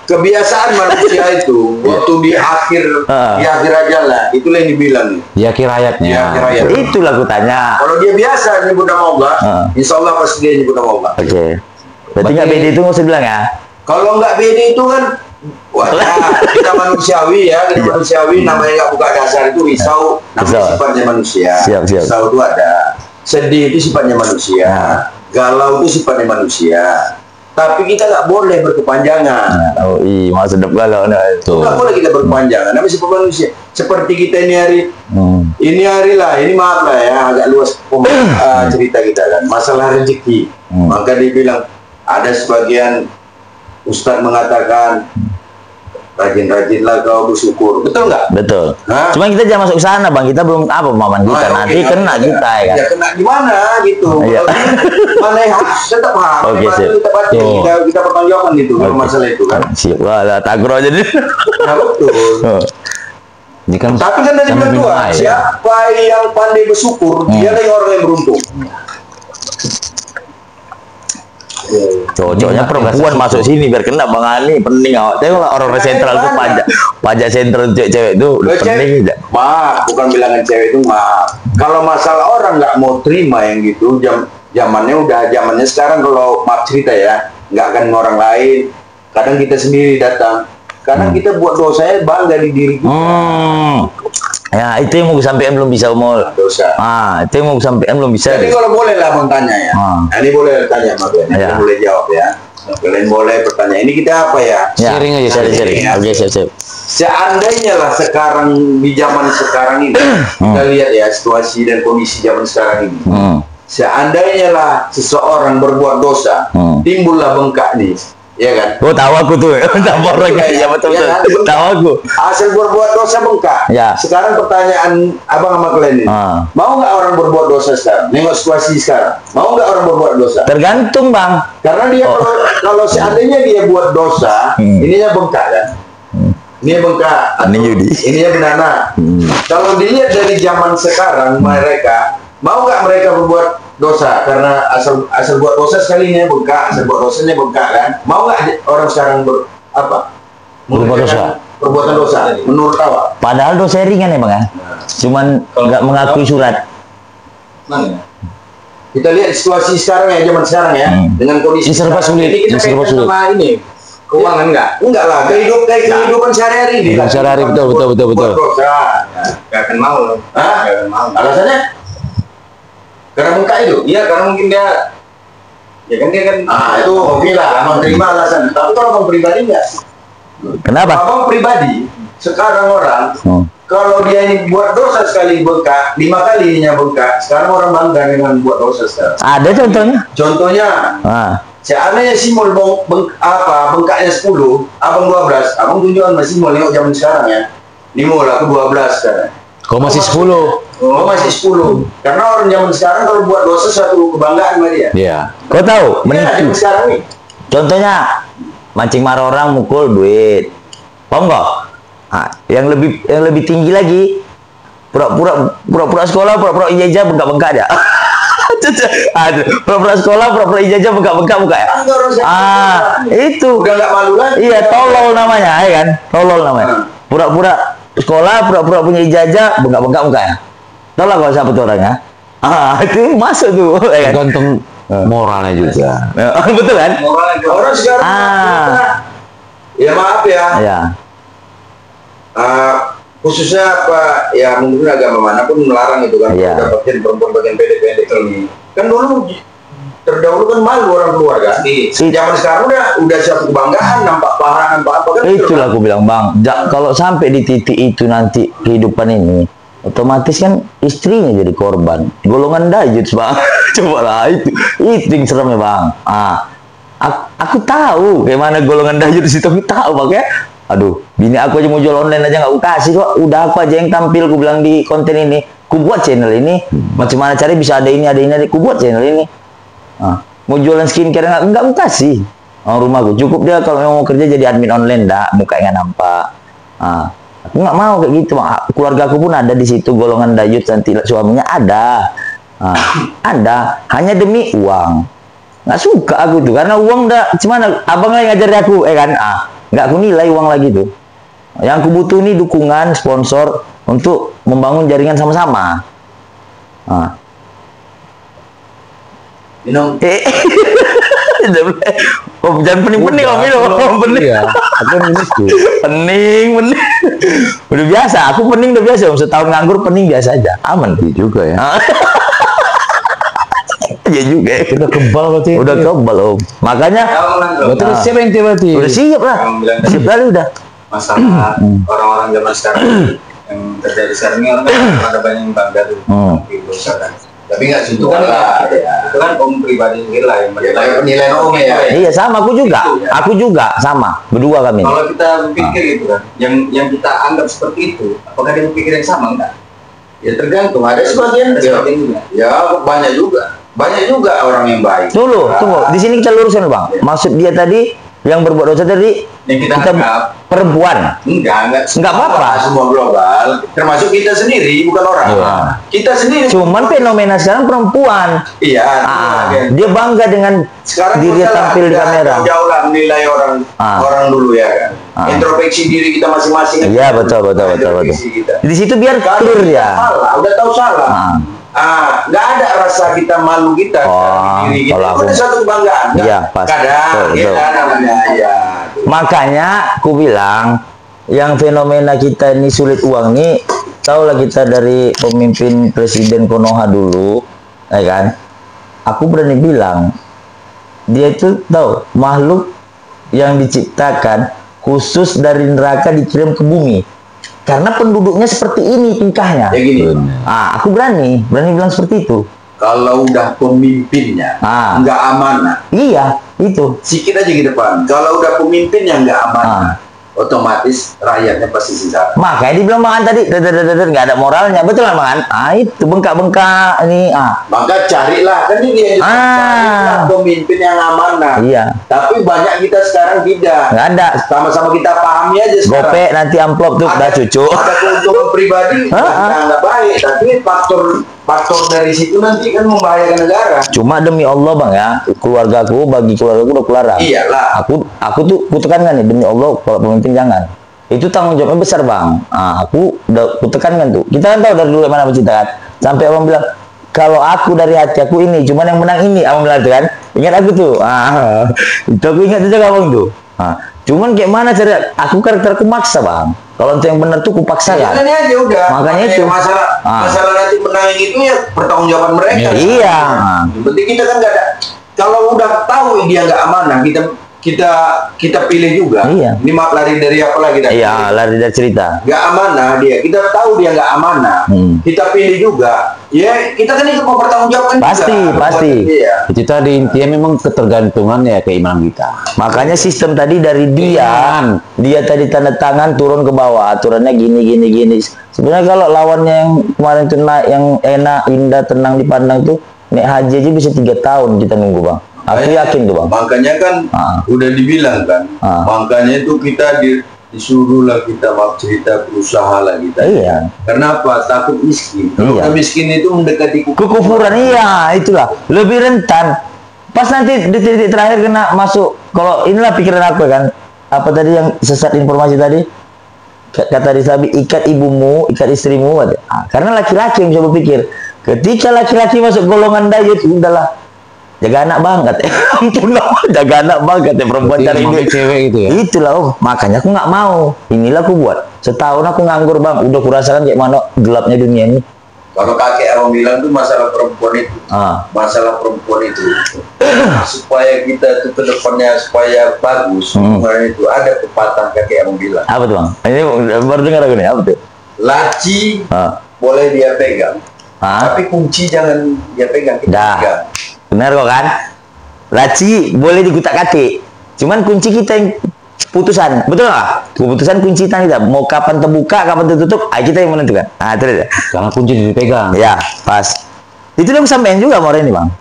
kebiasaan manusia itu waktu di akhir aja lah, itulah yang dibilang di akhir hayatnya. Itulah aku tanya. Kalau dia biasa nyebut nama Allah, insya Allah pasti dia nyebut nama Allah. Berarti nggak beda itu nggak usah bilang ya. Kalau nggak beda itu kan kita manusiawi ya, manusiawi namanya nggak buka dasar itu risau, namanya sifatnya manusia. Risau itu ada, sedih itu sifatnya manusia, galau itu sifatnya manusia. Tapi kita nggak boleh berkepanjangan. Maksud galau itu nggak boleh kita berkepanjangan. Namanya sifat manusia. Seperti kita ini hari Ini hari lah, ini maaf lah ya, agak luas cerita kita kan. Masalah rezeki. Maka dibilang ada sebagian ustadz mengatakan rajin-rajinlah kau bersyukur. Betul nggak? Betul. Cuma kita jangan masuk sana, Bang. Kita belum apa pemahaman kita. Nanti kena kita ya kan. Ya kena gimana gitu. Mana yang tetap hak. Kita pertanggungjawabkan itu kalau masalah itu kan. Siap. Wah, takro aja nih. Nah, betul. Tapi kan dari bilang dua, siapa yang pandai bersyukur, dia adalah orang yang beruntung. Cocoknya perempuan masuk sini biar kena Bang Ani, pening awak. Tengok orang sentral tuh pajak sentral cewek itu pening aja. Maaf, bukan bilangan cewek itu maaf. Kalau masalah orang nggak mau terima yang gitu, zamannya sekarang kalau maaf cerita ya, nggak akan orang lain. Kadang kita sendiri datang. Karena kita buat dosanya bangga di diri kita. Ya, itu yang mau sampean belum bisa umur. Dosa. Itu yang mau sampean belum bisa. Jadi kalau boleh lah bertanya ya. Ini boleh tanya Mas Ben. Ya. Boleh jawab ya. Kalian boleh bertanya. Ini kita apa ya? Sharing aja, sharing. Oke, siap. Seandainya lah sekarang di zaman sekarang ini, kita lihat ya situasi dan kondisi zaman sekarang ini. Seandainya lah seseorang berbuat dosa, timbullah bengkak nih. Ya kan? Oh, tahu aku tuh. Tahu orang kayak betul. Tahu aku. Hasil berbuat dosa bengkak. Ya. Sekarang pertanyaan abang sama kalian ini. Mau nggak orang berbuat dosa sekarang? Nengok situasi sekarang. Mau nggak orang berbuat dosa? Tergantung, Bang. Karena dia kalau seandainya dia buat dosa, ininya bengkak kan? Ini bengkak. Ini judi. Ininya banana. Kalau dilihat dari zaman sekarang mereka, mau nggak mereka berbuat dosa? Karena asal buat dosa sekalinya bengkak, asal buat dosanya bengkak kan? Mau nggak orang sekarang berbuat dosa? Perbuatan dosa menurut awak? Padahal dosa ringan ya Bang ya. Cuman nggak mengakui surat. Mana? Kita lihat situasi sekarang ya, zaman sekarang ya, dengan kondisi serba sulit. Ini kita kaitkan sama ini keuangan enggak lah, kehidupan sehari-hari ini. Sehari-hari betul. Buat dosa. Gak akan mau loh. Hah? Gak akan mau. Alasannya? Karena bengkak itu? Iya, karena mungkin dia kan itu oke lah, abang terima alasan. Tapi kalau abang pribadi enggak. Kenapa? Abang pribadi sekarang orang kalau dia ini buat dosa sekali bengkak, 5 kalinya bengkak. Sekarang orang bangga dengan buat dosa sekarang. Ada contohnya? Contohnya, seandainya Simul bengkaknya 10, abang 12, abang tunjukkan Mas Simul, nengok zaman sekarang ya. Nimul aku 12 sekarang. Kau masih 10. Oh, masih 10. Karena orang zaman sekarang kalau buat dosa satu kebanggaan sama dia. Iya. Kau tahu? Menipu sekarang nih. Contohnya mancing marah orang, mukul duit. Paham nggak? Yang lebih tinggi lagi, pura-pura sekolah, pura-pura ijazah bengkak-bengkak aja. Pura-pura sekolah, pura-pura ijazah bengkak-bengkak buka ya. Itu. Udah nggak malu lagi. Iya, tolol namanya, ya kan? Tolol namanya. Pura-pura sekolah, pura-pura punya ijazah bengkak-bengkak buka ya. Tahu lah kalau siapa tuh orangnya. Itu masuk tuh. Tergantung moralnya juga. Betul kan? Orang sekarang ya maaf ya. Ya. Khususnya apa ya, mungkin agama manapun melarang itu kan. Dapatin perempuan bagian pendek-pendek ini. Kan dulu terdahulu kan malu orang keluar kan. Zaman sekarang udah satu kebanggaan, nampak paha, nampak apa kan. Itulah aku bilang Bang, kalau sampai di titik itu nanti kehidupan ini, otomatis kan istrinya jadi korban. Golongan dayut Bang. Coba lah itu yang seremnya Bang. Aku tahu kayak mana golongan dayut di situ, aku tahu Bang ya. Aduh, bini aku aja mau jual online aja nggak aku kasih kok. Udah aku aja yang tampil, aku bilang di konten ini, aku buat channel ini. Macam mana cari bisa ada ini, aku buat channel ini. Mau jualan skincare nggak aku kasih. Rumahku cukup dia kalau mau kerja jadi admin online dah, mukanya nampak. Aku nggak mau kayak gitu. Keluarga aku pun ada di situ golongan dayut, nanti suaminya ada. Ada hanya demi uang. Nggak suka aku tuh karena uang udah gimana abang lagi ngajarin aku kan. Nggak aku nilai uang lagi tuh. Yang aku butuh nih dukungan sponsor untuk membangun jaringan sama-sama. Minum. Jangan pening-pening om minum. Pening. Iya. Aku minum tuh. Pening. Udah biasa. Aku pening udah biasa om. Setahun nganggur pening biasa aja. Aman. Iya juga ya. Iya juga. Udah kebal berarti. Udah kebal om. Makanya. Berarti siap ente berarti. Udah siap lah. Siap kali udah. Masalah orang-orang zaman sekarang yang terjadi sekarang ini orang kan ada banyak yang bangga tuh dosa kan. Tapi nggak sentuh lah. Itu kan om pribadi sendiri lah yang penilaian om ya. Iya sama, aku juga sama, berdua kami. Kalau kita berpikir gitu kan, yang kita anggap seperti itu, apakah dia berpikir yang sama enggak? Ya tergantung, ada sebagian juga. Ya banyak juga orang yang baik. Tunggu, di sini kita luruskan bang. Maksud dia tadi yang berbuat dosa tadi yang kita anggap perempuan. Enggak apa-apa. Semua global, termasuk kita sendiri, bukan orang. Iya. Kita sendiri. Cuman fenomena sekarang perempuan. Iya. Dia bangga dengan sekarang diri tampil di kamera. Jauh lah menilai orang dulu ya kan. Introspeksi diri kita masing-masing. Iya betul. Di situ biar clear ya. Udah tahu salah. Nggak ada rasa kita malu kita diri kita. Itu satu kebanggaan. Iya, pas. Kadang kita namanya ya. Makanya aku bilang yang fenomena kita ini sulit uang nih, tahulah kita dari pemimpin Presiden Konoha dulu, ya kan? Aku berani bilang dia itu tahu makhluk yang diciptakan khusus dari neraka dikirim ke bumi. Karena penduduknya seperti ini tingkahnya. Ya gini. Aku berani bilang seperti itu. Kalau udah pemimpinnya nggak amanah. Iya, itu. Sikit aja ke depan. Kalau udah pemimpinnya nggak amanah, otomatis rakyatnya pasti sesat. Makanya dibilang Mangan tadi, nggak ada moralnya, betul lah Mangan. Itu bengkak-bengkak ini. Maka carilah, kan ini dia carilah pemimpin yang amanah. Iya. Tapi banyak kita sekarang tidak. Nggak ada. Sama-sama kita pahami aja sekarang. Gope nanti amplop tuh udah cucu. Ada keuntungan pribadi, nggak baik. Tapi faktor dari situ nanti kan membahayakan negara. Cuma demi Allah bang ya, bagi keluargaku udah kelarang. Iyalah. Aku tuh kutekankan nih demi Allah kalau pemimpin jangan. Itu tanggung jawabnya besar bang. Aku udah kutekankan tuh. Kita kan tahu dari dulu mana bercinta kan. Sampai abang bilang kalau aku dari hati aku ini, cuman yang menang ini. Abang bilang tuh kan. Ingat aku tuh. Itu aku ingat juga abang tuh. Cuman kayak mana cara? Aku karakterku maksa bang. Kalau untuk yang benar tuh kupaksa kan. Ini aja udah. Makanya itu. Masalah nanti menang itu ya pertanggungjawaban mereka. Iya. Yang penting kita kan nggak ada. Kalau udah tahu dia nggak amanah, kita pilih juga. Iya. Ini lari dari apa lagi? Iya, lari dari cerita. Nggak amanah dia. Kita tahu dia nggak amanah. Kita pilih juga. Ya kita kan ikut mempertanggungjawabkan. Pasti. Itu tadi intinya memang ketergantungan ya keimanan kita. Makanya sistem tadi dari dia tadi tanda tangan turun ke bawah, aturannya gini. Sebenarnya kalau lawannya yang kemarin tuh yang enak, indah, tenang dipandang tuh naik haji aja bisa 3 tahun kita nunggu bang. Aku yakin tuh bang. Makanya kan udah dibilang kan. Makanya itu kita disuruhlah kita cerita berusaha lah kita. Iya. Kenapa? Takut miskin. Kalau miskin itu mendekati kekufuran. Iya, itulah lebih rentan. Pas nanti di titik terakhir kena masuk. Kalau inilah pikiran aku kan. Apa tadi yang sesat informasi tadi? Kata Risabi, ikat ibumu, ikat istrimu. Karena laki-laki yang bisa berpikir. Ketika laki-laki masuk golongan dayut, udahlah. Jaga anak banget. Ampun lah, jaga anak banget ya perempuan cari duit. Cewek gitu ya. Itulah, makanya aku nggak mau. Inilah aku buat. Setahun aku nganggur bang. Udah kurasakan kayak mana gelapnya dunia ini. Kalau kakek abang bilang tuh masalah perempuan itu. Masalah perempuan itu. Supaya kita tuh ke depannya supaya bagus. Itu ada pepatah kakek abang bilang. Apa tuh bang? Ini baru dengar aku nih. Apa tuh? Laci boleh dia pegang. Tapi kunci jangan dia pegang. Kita benar kok kan? Laci boleh digutak-gatik. Cuman kunci kita yang putusan. Betul nggak? Keputusan kunci kita. Mau kapan terbuka, kapan tertutup, kita yang menentukan. Terus ya. Jangan kunci dipegang. Ya, pas. Itu yang sampein juga mau ini bang.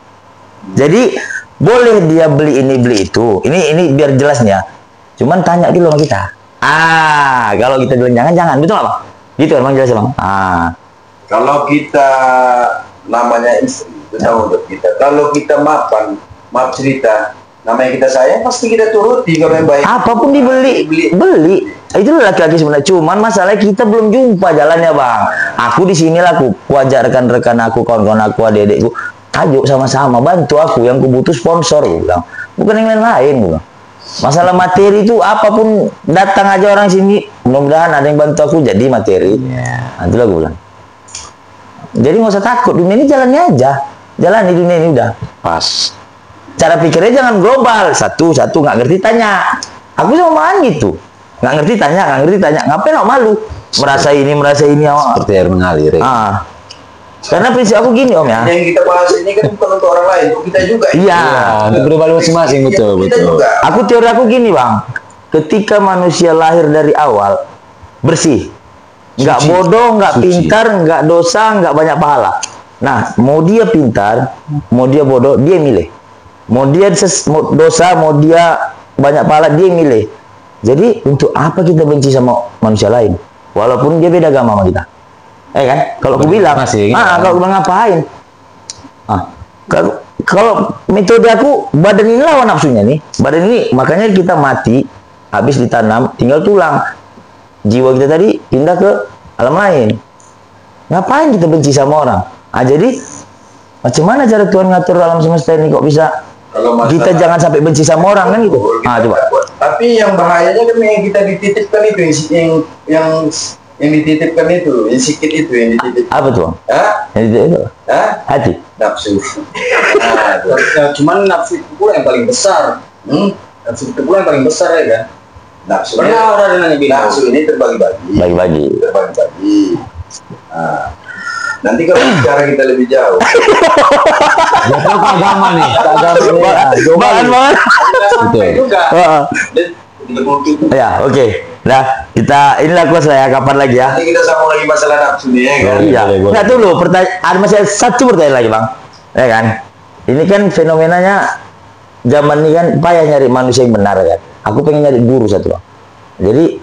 Jadi boleh dia beli ini beli itu. Ini biar jelasnya. Cuman tanya dulu sama kita. Kalau kita bilang jangan. Betul nggak bang? Gitu kan bang jelasnya bang. Kalau kita namanya istri. Tahu untuk kita. Kalau kita maaf cerita, namanya kita sayang pasti kita turuti kalau yang baik. Apapun beli. Itu laki-laki sebenarnya. Cuman masalah kita belum jumpa jalannya bang. Aku di sinilah aku ajak rekan-rekan aku, kawan-kawan aku, adik-adikku. Ayo sama-sama bantu aku. Yang butuh sponsor, bilang. Bukan yang lain-lain. Masalah materi itu apapun datang aja orang sini. Mudah-mudahan ada yang bantu aku jadi materi. Itulah aku bilang. Jadi nggak usah takut. Dunia ini jalannya aja. Jalan di dunia ini udah pas. Cara pikirnya jangan global. Satu nggak ngerti tanya. Aku sama gitu. Nggak ngerti tanya. Ngapain mau malu? merasa ini seperti air mengalir. Karena prinsip aku gini Om ya. Yang kita bahas ini kan bukan untuk orang lain, untuk kita juga. Iya, untuk pribadi masing-masing, betul. Teori aku gini Bang, ketika manusia lahir dari awal bersih, nggak bodoh, nggak pintar, nggak dosa, nggak banyak pahala. Nah, mau dia pintar, mau dia bodoh, dia milih. Mau dia dosa, mau dia banyak pahala, dia milih. Jadi untuk apa kita benci sama manusia lain, walaupun dia beda agama sama kita? Kan? Kalau aku bilang, kalau bilang ngapain? Kalau metode aku, badan ini lawan nafsunya nih. Badan ini, makanya kita mati, habis ditanam, tinggal tulang. Jiwa kita tadi pindah ke alam lain. Ngapain kita benci sama orang? Jadi, macam mana cara Tuhan ngatur alam semesta ini kok bisa? Kita jangan sampai benci sama orang kan gitu. Coba. Tapi yang bahayanya kan yang kita dititipkan itu, yang dititipkan itu, yang sikit itu yang dititip. Apa tuh? Yang dititip itu? Hati. Nafsu. Cuman nafsu itu pula yang paling besar. Nafsu itu pula yang paling besar ya kan? Nafsu. Pernah orang nanya gitu. Nafsu ini terbagi-bagi. Terbagi-bagi. Nanti kalau bicara kita lebih jauh. Jatuh ke agama nih. Banget. Juga. Ya, oke. Nah, inilah kelas saya kapan lagi ya? Nanti kita sambung lagi masalah nafsu nih ya kan? Iya. Nggak dulu, ada masih satu pertanyaan lagi Bang. Ya kan? Ini kan fenomenanya zaman ini kan payah nyari manusia yang benar kan. Aku pengen nyari guru satu Bang. Jadi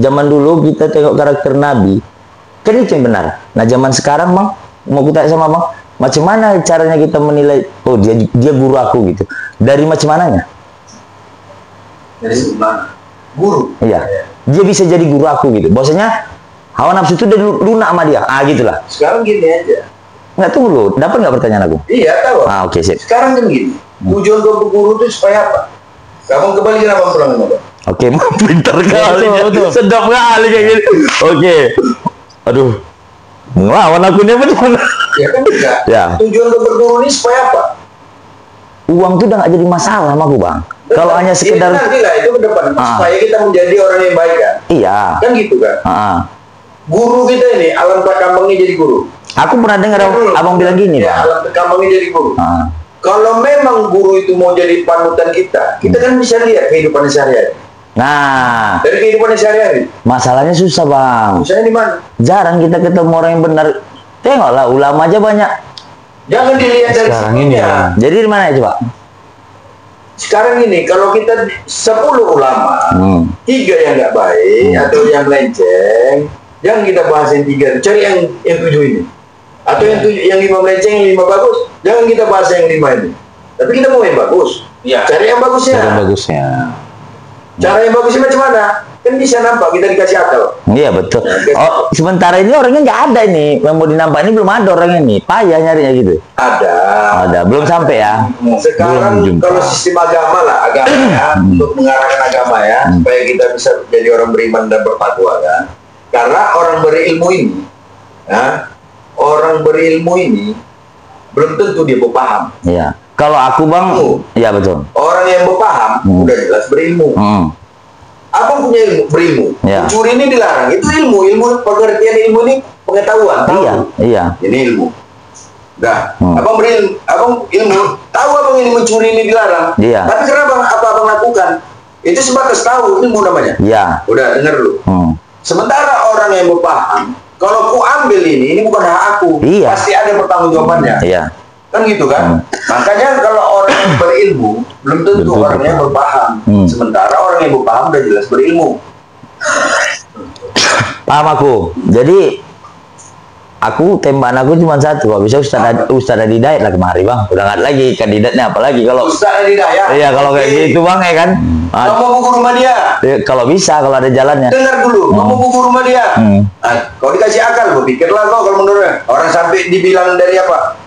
zaman dulu kita tengok karakter Nabi, kan itu yang benar. Nah zaman sekarang Bang, mau aku tanya sama Bang, macam mana caranya kita menilai, oh dia guru aku gitu. Dari macam mananya? Dari mana? Guru. Iya. Dia bisa jadi guru aku gitu. Bahwasanya hawa nafsu itu udah lunak sama dia. Gitulah. Sekarang gini aja. Nggak, tunggu dulu. Dapat nggak pertanyaan aku? Iya, tahu. Oke, sip. Sekarang kan gini. Tujuan gue berguru itu supaya apa? Kamu kembali ke abang pulang dulu. Oke, pinter kali. Sedap kali kayak gini. Oke. Aduh. Ngelawan akunnya betul. Ya kan enggak. Ya. Tujuan gue berguru ini supaya apa? Uang tuh udah nggak jadi masalah sama aku Bang. Kalau hanya sekedar nanti lah itu ke depan supaya kita menjadi orang yang baik kan. Iya. Kan gitu kan. Guru kita ini alam takambangnya jadi guru. Aku pernah dengar abang bilang gini ya, Bang. alam takambangnya jadi guru. Kalau memang guru itu mau jadi panutan kita kan bisa lihat kehidupan sehari-hari. Nah, dari kehidupan sehari-hari. Masalahnya susah Bang. Susahnya di mana? Jarang kita ketemu orang yang benar. Tengoklah ulama aja banyak. Jangan dilihat dari sebelumnya. Jadi di mana ya coba? Sekarang ini kalau kita 10 ulama, 3 yang nggak baik atau yang melenceng, jangan kita bahas yang 3, cari yang 7 ini. Atau yang 5 melenceng, yang 5 bagus, jangan kita bahas yang 5 ini. Tapi kita mau yang bagus. Ya. Cari yang bagusnya. Cara yang bagusnya macam mana? Kan bisa nampak kita dikasih akal. Iya betul. Oh, sementara ini orangnya nggak ada ini. Yang mau dinampak ini belum ada orangnya ini. Payah nyarinya gitu. Ada. Belum sampai ya. Sekarang kalau sistem agama lah, untuk mengarahkan agama ya, supaya kita bisa jadi orang beriman dan bertakwa kan. Karena orang berilmu ini, belum tentu dia berpaham. Iya. Kalau aku Bang, iya betul. Orang yang berpaham udah jelas berilmu. Abang punya ilmu, berilmu. Mencuri ini dilarang. Itu ilmu pengertian ilmu ini pengetahuan. Tahu? Iya. Ini ilmu. Abang berilmu, abang ilmu. Tahu abang ini mencuri ini dilarang. Iya. Tapi kenapa apa abang lakukan? Itu sebatas tahu ilmu namanya. Iya. Udah dengar dulu. Sementara orang yang berpaham, kalau ku ambil ini bukan hak aku. Iya. Pasti ada pertanggungjawabannya. Iya. Kan gitu kan? Makanya kalau orang yang berilmu belum tentu orang yang berpaham. Sementara orang yang berpaham udah jelas berilmu. Paham aku. Jadi aku tembakan aku cuma satu. Kalau bisa Ustaz Adi Dayat lah kemari Bang. Udah nggak lagi kandidatnya apalagi kalau Ustaz Adi Dayat. Iya kalau kayak gitu Bang ya kan. Kamu mau buku rumah dia. Kalau bisa kalau ada jalannya. Dengar dulu. Kamu buku rumah dia. Kalau dikasih akal, berpikirlah kau kalau menurutnya. Orang sampai dibilang dari apa?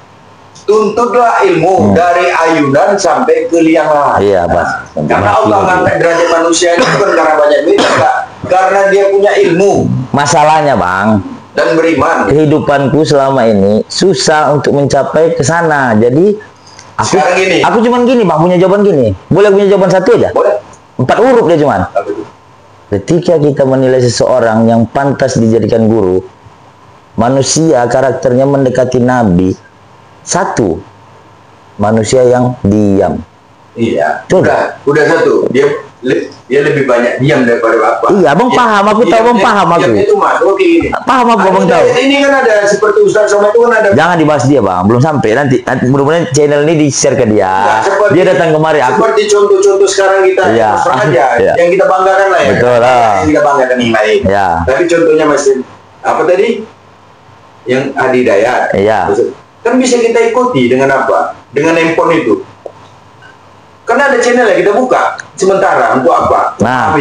Tuntutlah ilmu dari ayunan sampai ke liang lahat. Iya, Pak. Karena Allah mengangkat derajat manusia itu bukan karena banyak duit, karena dia punya ilmu. Masalahnya, Bang, dan beriman. Kehidupanku selama ini susah untuk mencapai ke sana. Jadi aku cuman gini, Bang, punya jawaban gini. Boleh punya jawaban satu aja? Boleh. 4 huruf dia cuman. ketika kita menilai seseorang yang pantas dijadikan guru, manusia karakternya mendekati Nabi, satu, manusia yang diam. Iya. Udah satu. Dia lebih banyak diam daripada Bapak. Iya, Abang paham, aku tahu, Abang paham aku. Itu Mas, oke gini. Paham aku, Abang tahu. Ini kan ada seperti Ustaz Somad itu kan ada. Jangan dibahas dia, Bang. Belum sampai. Nanti mudah-mudahan channel ini di-share ke dia. Dia datang kemari. Seperti contoh-contoh sekarang kita aja, yang kita banggakan lah ya. Betul lah. Yang kita banggakan yang lain. Ya. Tapi contohnya masih apa tadi? Yang Adi Dayat. Iya. Kan bisa kita ikuti dengan apa? Dengan handphone itu. Karena ada channel yang kita buka sementara untuk apa? Nah,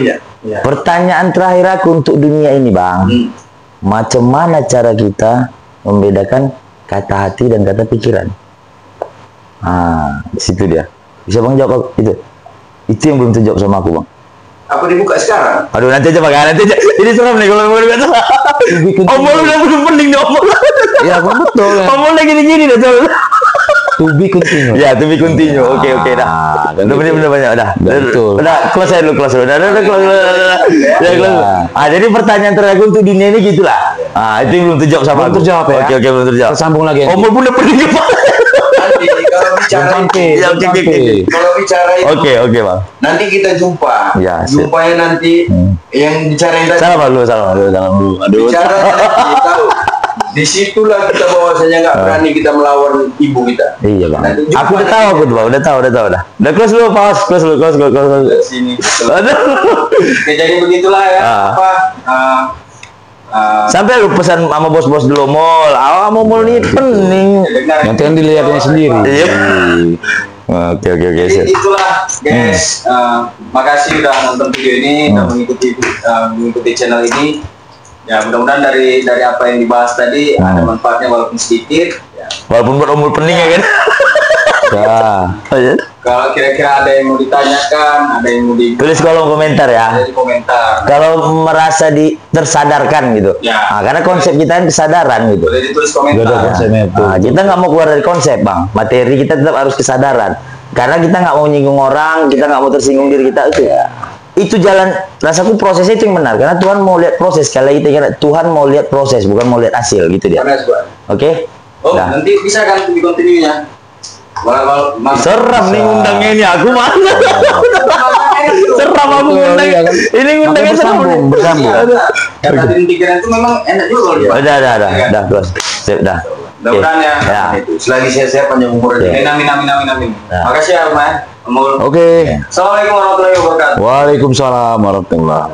pertanyaan terakhir aku untuk dunia ini, Bang. Macam mana cara kita membedakan kata hati dan kata pikiran? Di situ dia. Bisa Bang jawab itu? Itu yang belum terjawab sama aku, Bang. Apa dibuka sekarang? Aduh, nanti aja, Bang. Nanti aja. Ini serem nih kalau mau dibuka. Omol udah belum penting nih, Omol. Ya, betul. Omol lagi gini dah, tuh. To be continue. Ya, to be continue. Oke, dah. Udah bener banyak, udah. Betul. Udah, close aja dulu, close. Udah, close. Jadi pertanyaan terakhir untuk dunia ini gitulah. Itu yang belum terjawab sama belum terjawab ya. Oke, belum terjawap. Kita sambung lagi. Omol pun udah pergi ke Nanti kalau bicara kalau bicara itu. Oke, Bang. Nanti kita jumpa. Ya, jumpanya nanti yang bicarain tadi. Salam dulu. Aduh. Bicara nanti tahu. Disitulah kita bahwasanya nggak berani kita melawan ibu kita. Iya, Bang. Aku udah tahu, udah tahu. Udah close dulu, close. Sini. Jadi begitulah ya. Sampai lu pesan sama bos-bos dulu mall. Mau nih pening. Nanti kan dilihatnya sendiri. Iya. Oke. Jadi itulah guys. Makasih udah nonton video ini, udah mengikuti channel ini. Ya mudah-mudahan dari apa yang dibahas tadi ada manfaatnya walaupun sedikit. Ya. Walaupun buat omul pening ya kan. Ya. Kalau kira-kira ada yang mau ditanyakan, ada yang mau tulis kolom komentar ya. Ada di komentar. Kalau merasa tersadarkan gitu. Ya. Karena konsep kita kan kesadaran gitu. Boleh ditulis komentar. Kita nggak mau keluar dari konsep, Bang. Materi kita tetap harus kesadaran. Karena kita nggak mau nyinggung orang, kita nggak mau tersinggung diri kita itu. Itu jalan, rasaku prosesnya itu yang benar. Karena Tuhan mau lihat proses. Kalau kita kira Tuhan mau lihat proses, bukan mau lihat hasil gitu dia. Oke? Nanti bisa kan di continue-nya. Seram nih undangnya ini aku mana? Seram aku undang. Ini undangnya bersambung. Kata pikiran itu memang enak juga. Udah, close. Dah. Mudah-mudahan ya. Selagi sehat panjang umur. Amin. Makasih ya, Mas. Oke. Assalamualaikum warahmatullahi wabarakatuh. Waalaikumsalam warahmatullahi wabarakatuh.